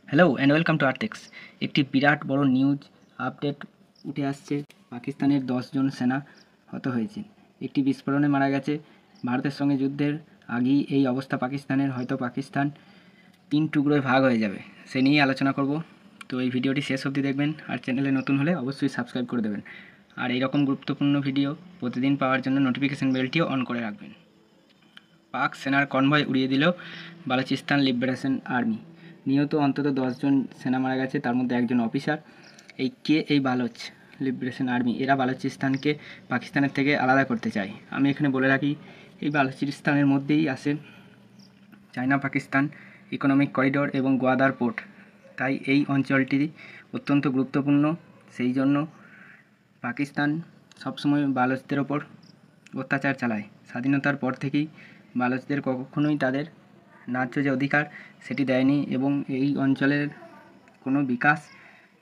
Hello and welcome to Artex. একটি বিরাট বড় news update উঠে আসছে। পাকিস্তানের 10 জন সেনা হত হয়েছে, একটি বিস্ফোরণে মারা গেছে। ভারতের সঙ্গে যুদ্ধের আগেই এই অবস্থা পাকিস্তানের, হয়তো পাকিস্তান 3 টুকরোয় ভাগ হয়ে যাবে, সে নিয়েই আলোচনা করব। তো এই ভিডিওটি শেষ অবধি দেখবেন, আর চ্যানেলে নতুন হলে অবশ্যই সাবস্ক্রাইব করে দেবেন। আর এইরকম গুরুত্বপূর্ণ ভিডিও প্রতিদিন পাওয়ার জন্য নোটিফিকেশান বেলটিও অন করে রাখবেন। পাক সেনার কনভয় উড়িয়ে দিল বালুচিস্তান লিবারেশন আর্মি। নিহত অন্তত 10 জন সেনা মারা গেছে, তার মধ্যে একজন অফিসার। এই বালুচ লিবারেশন আর্মি, এরা বালুচিস্তানকে পাকিস্তানের থেকে আলাদা করতে চায়। আমি এখানে বলে রাখি, এই বালুচিস্তানের মধ্যেই আসে চায়না পাকিস্তান ইকোনমিক করিডোর এবং গোয়াদার পোর্ট। তাই এই অঞ্চলটি অত্যন্ত গুরুত্বপূর্ণ। সেই জন্য পাকিস্তান সবসময় বালুচদের ওপর অত্যাচার চালায়। স্বাধীনতার পর থেকেই বালুচদের কখনোই তাদের ন্যায্য যে অধিকার সেটি দেয়নি, এবং এই অঞ্চলের কোনো বিকাশ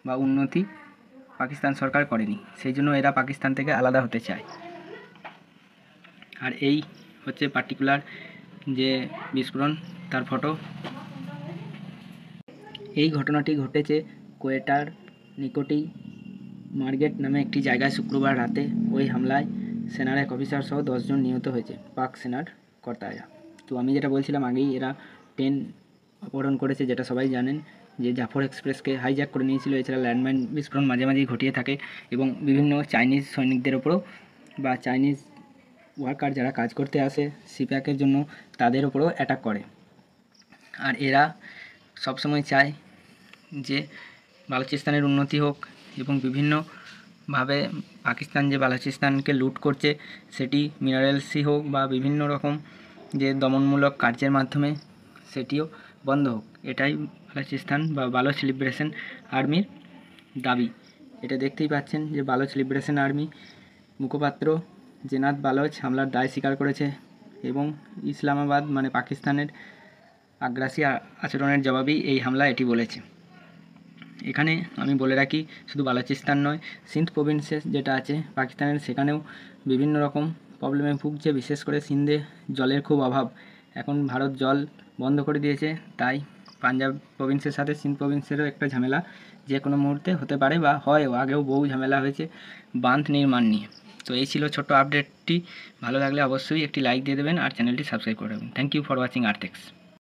বা উন্নতি পাকিস্তান সরকার করেনি। সেই জন্য এরা পাকিস্তান থেকে আলাদা হতে চায়। আর এই হচ্ছে পার্টিকুলার যে বিস্ফোরণ, তার ফটো। এই ঘটনাটি ঘটেছে কোয়েটার নিকটেই মার্গেট নামে একটি জায়গায় শুক্রবার রাতে। ওই হামলায় সেনার এক অফিসার সহ 10 জন নিহত হয়েছে, পাক সেনার কর্তারা। তো আমি যেটা বলছিলাম আগেই, এরা ট্রেন অপহরণ করেছে, যেটা সবাই জানেন, যে জাফর এক্সপ্রেসকে হাইজ্যাক করে নিয়েছিল। এছাড়া ল্যান্ডমাইন বিস্ফোরণ মাঝে মাঝেই ঘটিয়ে থাকে, এবং বিভিন্ন চাইনিজ সৈনিকদের ওপরও বা চাইনিজ ওয়ার্কার যারা কাজ করতে আসে সিপ্যাকের জন্য, তাদের ওপরও অ্যাটাক করে। আর এরা সবসময় চায় যে বালুচিস্তানের উন্নতি হোক, এবং বিভিন্নভাবে পাকিস্তান যে বালুচিস্তানকে লুট করছে সেটি মিনারেলসই হোক বা বিভিন্ন রকম যে দমনমূলক কার্যের মাধ্যমে সেটিও বন্ধ হোক। এটাই বালুচিস্তান বা বালুচ লিবারেশন আর্মির দাবি। এটা দেখতেই পাচ্ছেন যে বালুচ লিবারেশন আর্মি মুখপাত্র জেনাত বালুচ হামলার দায় স্বীকার করেছে, এবং ইসলামাবাদ মানে পাকিস্তানের আগ্রাসী আচরণের জবাবেই এই হামলা এটি বলেছে। এখানে আমি বলে রাখি, শুধু বালুচিস্তান নয়, সিন্ধ প্রভিন্সে যেটা আছে পাকিস্তানের, সেখানেও বিভিন্ন রকম প্রবলেমে ভুগছে। বিশেষ করে সিন্ধে জলের খুব অভাব। এখন ভারত জল বন্ধ করে দিয়েছে, তাই পাঞ্জাব প্রভিন্সের সাথে সিন্ধ প্রভিন্সেরও একটা ঝামেলা যে কোনো মুহূর্তে হতে পারে, বা হয়, আগেও বহু ঝামেলা হয়েছে বাঁধ নির্মাণ নিয়ে। তো এই ছিল ছোট্ট আপডেটটি। ভালো লাগলে অবশ্যই একটি লাইক দিয়ে দেবেন আর চ্যানেলটি সাবস্ক্রাইব করে দেবেন। Thank you for watching Artex.